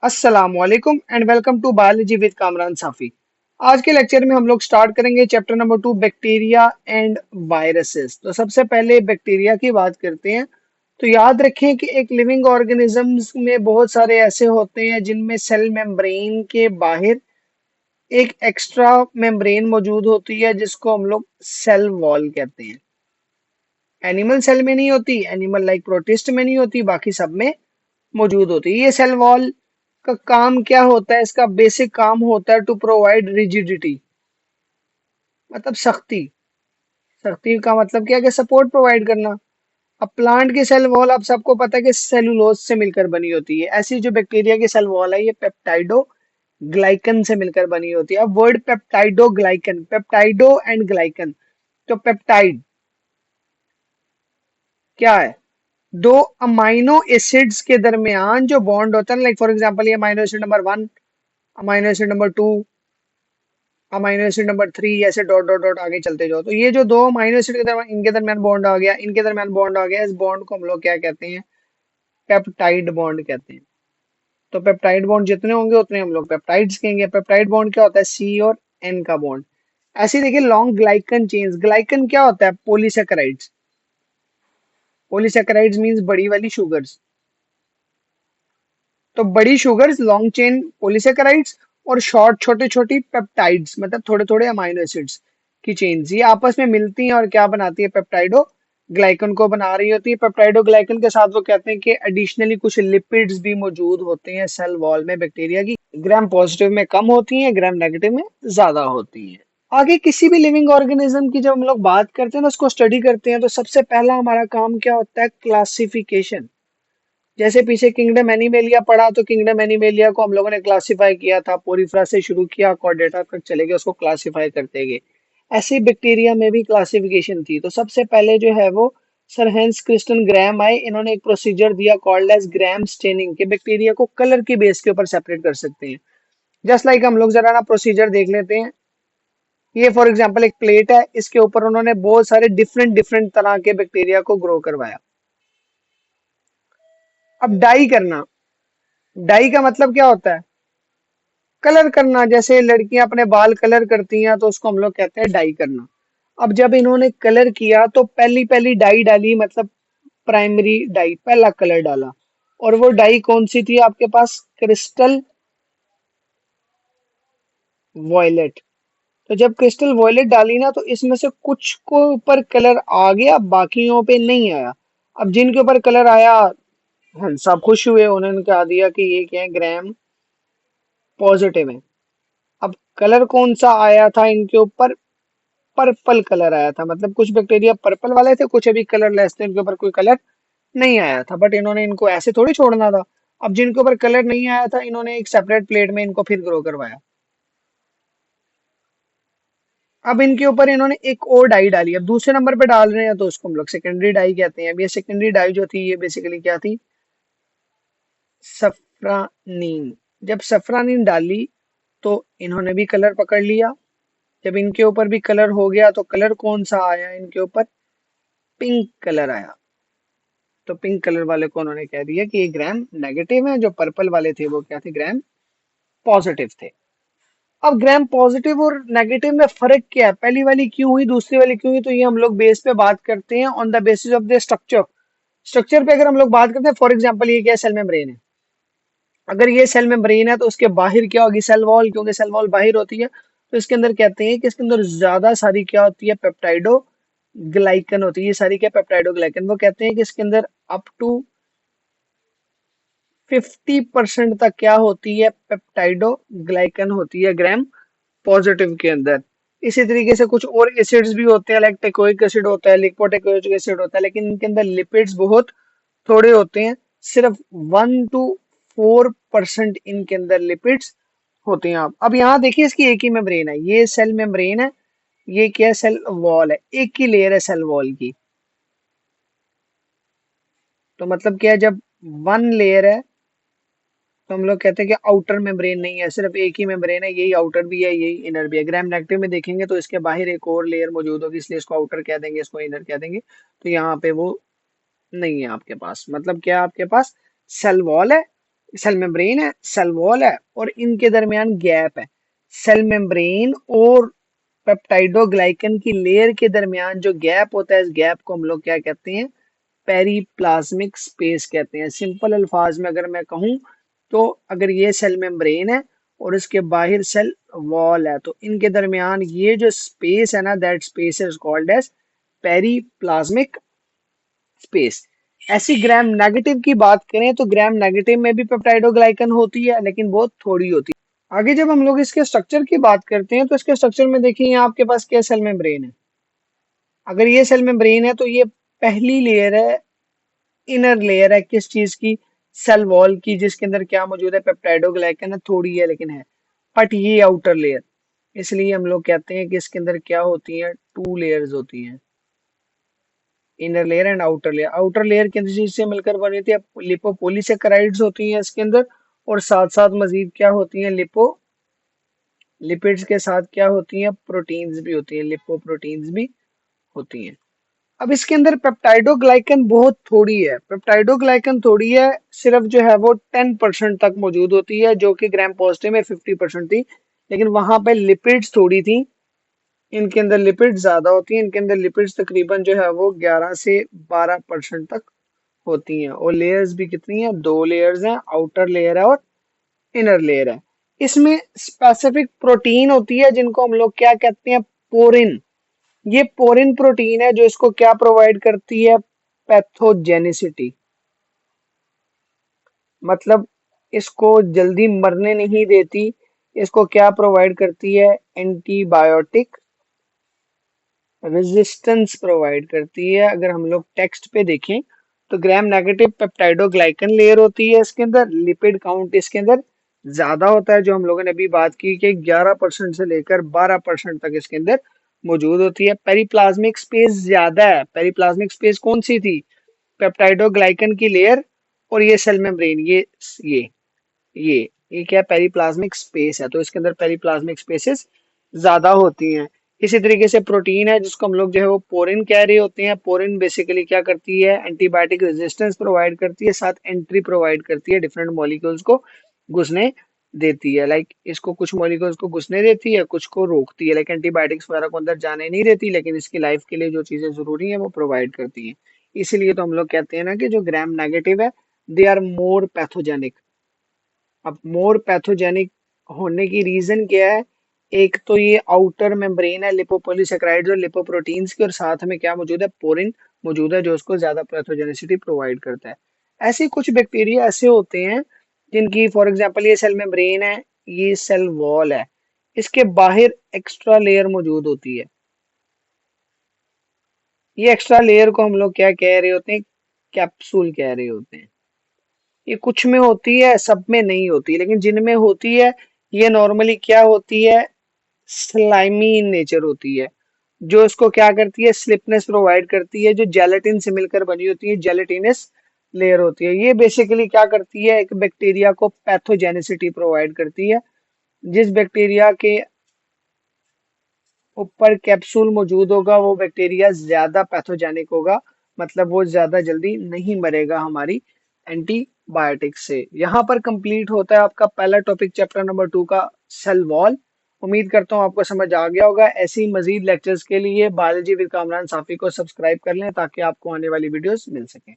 अस्सलामुअलैकुम and welcome to biology with Kamran Safi. आज के लेक्चर में हम लोग स्टार्ट करेंगे chapter number 2 bacteria and viruses. तो सबसे पहले बैक्टीरिया की बात करते हैं। तो याद रखें कि एक लिविंग ऑर्गेनिजम्स में बहुत सारे ऐसे होते हैं जिनमें सेल मेम्ब्रेन के बाहर एक एक्स्ट्रा मेम्ब्रेन मौजूद होती है जिसको हम लोग सेल वॉल कहते हैं। एनिमल सेल में नहीं होती, एनिमल लाइक प्रोटिस्ट में नहीं होती, बाकी सब में मौजूद होती है। ये सेल वॉल का काम क्या होता है? इसका बेसिक काम होता है टू प्रोवाइड रिजिडिटी, मतलब सख्ती। सख्ती का मतलब क्या है कि सपोर्ट प्रोवाइड करना। अब प्लांट की सेल वॉल आप सबको पता है कि सेलुलोज से मिलकर बनी होती है। ऐसी जो बैक्टीरिया की सेल वॉल है ये पेप्टाइडो ग्लाइकन से मिलकर बनी होती है। अब वर्ड पेप्टाइडो ग्लाइकन, पेप्टाइडो एंड ग्लाइकन। तो पेप्टाइड क्या है? दो अमाइनो एसिड्स के दरमियान जो बॉन्ड होता है, लाइक फॉर एग्जांपल ये amino acid number 1, amino acid number 2, amino acid number 3, ऐसे डॉट डॉट डॉट आगे चलते जाओ। तो ये जो दो अमाइनो एसिड के दरमियान, इनके दरमियान बॉन्ड आ गया, इनके दरमियान बॉन्ड आ गया, इस बॉन्ड को हम लोग क्या कहते हैं? पेप्टाइड बॉन्ड कहते हैं। तो पेप्टाइड बॉन्ड जितने होंगे उतने हम लोग पेप्टाइड्स कहेंगे। पेप्टाइड बॉन्ड क्या होता है? सी और एन का बॉन्ड। ऐसे ही देखिए लॉन्ग ग्लाइकन चेन्स। ग्लाइकन क्या होता है? पॉलीसेकेराइड्स। पॉलीसेकेराइड्स मींस बड़ी वाली शुगर्स। तो बड़ी शुगर्स लॉन्ग चेन पॉलीसेकेराइड्स, और शॉर्ट छोटे छोटी पेप्टाइड्स मतलब थोड़े थोड़े अमाइनो एसिड्स की चेन्स, ये आपस में मिलती हैं और क्या बनाती है? पेप्टाइडो ग्लाइकन को बना रही होती है। पेप्टाइडो ग्लाइकन के साथ वो कहते हैं कि एडिशनली कुछ लिपिड्स भी मौजूद होते हैं सेल वॉल में बैक्टीरिया की। ग्राम पॉजिटिव में कम होती हैं, ग्राम नेगेटिव में ज्यादा होती हैं। आगे किसी भी लिविंग ऑर्गेनिज्म की जब हम लोग बात करते हैं ना, उसको स्टडी करते हैं, तो सबसे पहला हमारा काम क्या होता है? क्लासिफिकेशन। जैसे पीछे किंगडम एनिमेलिया पढ़ा, तो किंगडम एनिमेलिया को हम लोगों ने क्लासिफाई किया था, पोरिफेरा से शुरू किया, कॉर्डेटा तक चले गए, उसको क्लासिफाई करते गए। ऐसे बैक्टीरिया में भी क्लासिफिकेशन थी। तो सबसे पहले जो है वो सर हेंस क्रिस्टन ग्रैम आए। इन्होंने एक प्रोसीजर दिया कॉल्ड एज ग्रैम स्टेनिंग, के बैक्टीरिया को कलर के बेस के ऊपर सेपरेट कर सकते हैं। जस्ट लाइक हम लोग जरा ना प्रोसीजर देख लेते हैं। ये फॉर एग्जाम्पल एक प्लेट है, इसके ऊपर उन्होंने बहुत सारे डिफरेंट डिफरेंट तरह के बैक्टीरिया को ग्रो करवाया। अब डाई करना, डाई का मतलब क्या होता है? कलर करना। जैसे लड़कियां अपने बाल कलर करती हैं तो उसको हम लोग कहते हैं डाई करना। अब जब इन्होंने कलर किया तो पहली पहली डाई डाली, मतलब प्राइमरी डाई, पहला कलर डाला। और वो डाई कौन सी थी आपके पास? Crystal violet. तो जब क्रिस्टल वॉयलेट डाली ना, तो इसमें से कुछ को ऊपर कलर आ गया, बाकियों पे नहीं आया। अब जिनके ऊपर कलर आया, हाँ, सब खुश हुए, उन्होंने कहा दिया कि ये क्या है? ग्राम पॉजिटिव है। अब कलर कौन सा आया था इनके ऊपर? पर्पल कलर आया था। मतलब कुछ बैक्टीरिया पर्पल वाले थे, कुछ अभी कलर लेस थे, इनके ऊपर कोई कलर नहीं आया था। बट इन्होंने इनको ऐसे थोड़ी छोड़ना था। अब जिनके ऊपर कलर नहीं आया था, इन्होंने एक सेपरेट प्लेट में इनको फिर ग्रो करवाया। अब इनके ऊपर इन्होंने एक और डाई डाली। अब दूसरे नंबर पे डाल रहे हैं तो उसको हम लोग सेकेंडरी डाई कहते हैं। अब ये सेकेंडरी डाई जो थी, ये बेसिकली क्या थी? सफ्रानीन। जब सफ्रानीन डाली तो इन्होंने भी कलर पकड़ लिया। जब इनके ऊपर भी कलर हो गया तो कलर कौन सा आया इनके ऊपर? पिंक कलर आया। तो पिंक कलर वाले को उन्होंने कह दिया कि ये ग्राम नेगेटिव है, जो पर्पल वाले थे वो क्या थे? ग्राम पॉजिटिव थे। अब ग्राम पॉजिटिव और नेगेटिव में फर्क क्या है? पहली वाली क्यों हुई, दूसरी वाली क्यों हुई? तो ये हम लोग बेस पे बात करते हैं on the basis of the structure. Structure पे अगर हम लोग बात करते हैं, फॉर एग्जांपल ये क्या? सेल मेम्ब्रेन है। अगर ये सेल मेम्ब्रेन है तो उसके बाहर क्या होगी? सेल वॉल, क्योंकि सेल वॉल बाहर होती है। तो इसके अंदर कहते हैं कि इसके अंदर ज्यादा सारी क्या होती है? पेप्टाइडो ग्लाइकन होती है। ये सारी क्या? पेप्टाइडो ग्लाइकन। वो कहते हैं कि इसके अंदर अप टू 50% तक क्या होती है? पेप्टाइडो ग्लाइकन होती है ग्राम पॉजिटिव के अंदर। इसी तरीके से कुछ और एसिड्स भी होते हैं, लाइक टेकोइक एसिड होता है, लिपोटेकोइक एसिड होता है, लेकिन इनके अंदर लिपिड्स बहुत थोड़े होते हैं। सिर्फ 1 to 4% इनके अंदर लिपिड्स होते हैं। आप अब यहाँ देखिए, इसकी एक ही मेम्ब्रेन है, ये सेल मेम्ब्रेन है, ये क्या है? सेल वॉल है, एक ही लेयर है सेल वॉल की। तो मतलब क्या है? जब वन लेयर है तो हम लोग कहते हैं कि आउटर मेम्ब्रेन नहीं है, सिर्फ एक ही मेम्ब्रेन है, यही आउटर भी है, यही इनर भी है। ग्राम नेगेटिव में देखेंगे तो इसके बाहर एक और लेयर मौजूद होगी, इसलिए इसको आउटर कह देंगे, इसको इनर कह देंगे। तो यहाँ पे वो नहीं है आपके पास। मतलब क्या है आपके पास? सेल वॉल है, सेल मेम्ब्रेन है, सेल वॉल है और इनके दरमियान गैप है। सेल मेम्ब्रेन और पेप्टाइडोग्लाइकन की लेयर के दरमियान जो गैप होता है, इस गैप को हम लोग क्या कहते हैं? पेरीप्लाज्मिक स्पेस कहते हैं। सिंपल अल्फाज में अगर मैं कहूं तो अगर ये सेल मेम्ब्रेन है और इसके बाहर सेल वॉल है तो इनके दरमियान ये जो स्पेस है ना, that space is called as periplasmic space. ऐसी ग्राम नेगेटिव की बात करें तो ग्राम नेगेटिव में भी पेप्टाइडोग्लाइकन होती है, लेकिन बहुत थोड़ी होती है। आगे जब हम लोग इसके स्ट्रक्चर की बात करते हैं तो इसके स्ट्रक्चर में देखिए यहाँ आपके पास क्या सेल मेम्ब्रेन है। अगर ये सेल मेम्ब्रेन है तो ये पहली लेयर है, इनर लेयर है किस चीज की? सेल वॉल की, जिसके अंदर क्या मौजूद है? पेप्टाइडोग्लाइकन है, थोड़ी है लेकिन है। बट ये आउटर लेयर, इसलिए हम लोग कहते हैं कि इसके अंदर क्या होती है? टू लेयर्स होती हैं, inner layer and outer layer. Outer layer किन चीज से मिलकर बनी होती है? लिपोपोलिसेकेराइड्स होती हैं इसके अंदर, और साथ साथ मजीद क्या होती हैं? लिपिड्स के साथ क्या होती हैं? प्रोटीन्स भी होती हैं, लिपोप्रोटीन्स भी होती हैं। अब इसके अंदर पेप्टाइडोग्लाइकन बहुत थोड़ी है, पेप्टाइडोग्लाइकन थोड़ी है, सिर्फ जो है वो 10% तक मौजूद होती है, जो कि ग्राम पॉजिटिव में 50% थी। लेकिन वहां पे लिपिड्स थोड़ी थी, इनके अंदर लिपिड्स ज्यादा होती हैं। इनके अंदर लिपिड्स तकरीबन जो है वो 11 से 12% तक होती हैं। और लेयर्स भी कितनी है? दो लेयर्स हैं, आउटर लेयर है और इनर लेयर है। इसमें स्पेसिफिक प्रोटीन होती है जिनको हम लोग क्या कहते हैं? पोरिन। ये पोरिन प्रोटीन है जो इसको क्या प्रोवाइड करती है? पैथोजेनिसिटी। मतलब इसको जल्दी मरने नहीं देती। इसको क्या प्रोवाइड करती है? एंटीबायोटिक रेजिस्टेंस प्रोवाइड करती है। अगर हम लोग टेक्स्ट पे देखें तो ग्राम नेगेटिव पेप्टाइडोग्लाइकन लेयर होती है, इसके अंदर लिपिड काउंट इसके अंदर ज्यादा होता है, जो हम लोगों ने अभी बात की कि 11% से लेकर 12% तक इसके अंदर मौजूद होती है। पेरिप्लाज्मिक स्पेस ज्यादा है। पेरिप्लाज्मिक स्पेस कौन सी थी? पेप्टाइडोग्लाइकन की लेयर और ये सेल मेम्ब्रेन, ये ये ये क्या? पेरिप्लाज्मिक स्पेस है, तो इसके अंदर पेरिप्लाज्मिक स्पेसेस ज्यादा होती हैं। इसी तरीके से प्रोटीन है जिसको हम लोग जो है वो पोरिन कह रहे होते हैं। पोरिन बेसिकली क्या करती है? एंटीबायोटिक रेजिस्टेंस प्रोवाइड करती है, साथ एंट्री प्रोवाइड करती है, डिफरेंट मॉलिक्यूल्स को घुसने देती है। लाइक इसको कुछ मॉलिक्यूल्स को घुसने देती है, कुछ को रोकती है। लाइक एंटीबायोटिक्स वगैरह को अंदर जाने नहीं देती, लेकिन इसकी लाइफ के लिए जो चीजें जरूरी है वो प्रोवाइड करती है। इसीलिए तो हम लोग कहते हैं ना कि जो ग्राम नेगेटिव है, दे आर मोर पैथोजेनिक। अब मोर पैथोजेनिक होने की रीजन क्या है? एक तो ये आउटर मेम्ब्रेन है लिपोपोलिसेकेराइड्स और लिपोप्रोटीन्स की, और साथ में क्या मौजूद है? पोरिन मौजूद है, जो उसको ज्यादा पैथोजेनिसिटी प्रोवाइड करता है। ऐसे कुछ बैक्टीरिया ऐसे होते हैं जिनकी, फॉर एग्जांपल ये सेल मेम्ब्रेन है, ये सेल वॉल है, इसके बाहर एक्स्ट्रा लेयर मौजूद होती है। ये एक्स्ट्रा लेयर को हम लोग क्या कह रहे होते हैं? कैप्सूल कह रहे होते हैं। ये कुछ में होती है, सब में नहीं होती, लेकिन जिनमें होती है ये नॉर्मली क्या होती है? स्लाइमी इन नेचर होती है, जो इसको क्या करती है? स्लिपनेस प्रोवाइड करती है, जो जेलेटिन से मिलकर बनी होती है, जेलेटिनस लेयर होती है। ये बेसिकली क्या करती है? एक बैक्टीरिया को पैथोजेनिसिटी प्रोवाइड करती है। जिस बैक्टीरिया के ऊपर कैप्सूल मौजूद होगा वो बैक्टीरिया ज्यादा पैथोजेनिक होगा, मतलब वो ज्यादा जल्दी नहीं मरेगा हमारी एंटीबायोटिक से। यहाँ पर कंप्लीट होता है आपका पहला टॉपिक चैप्टर नंबर 2 का, सेल वॉल। उम्मीद करता हूँ आपको समझ आ गया होगा। ऐसे ही मजीद लेक्चर्स के लिए बायोलॉजी विद कामरान साफी को सब्सक्राइब कर लें ताकि आपको आने वाली वीडियोस मिल सके।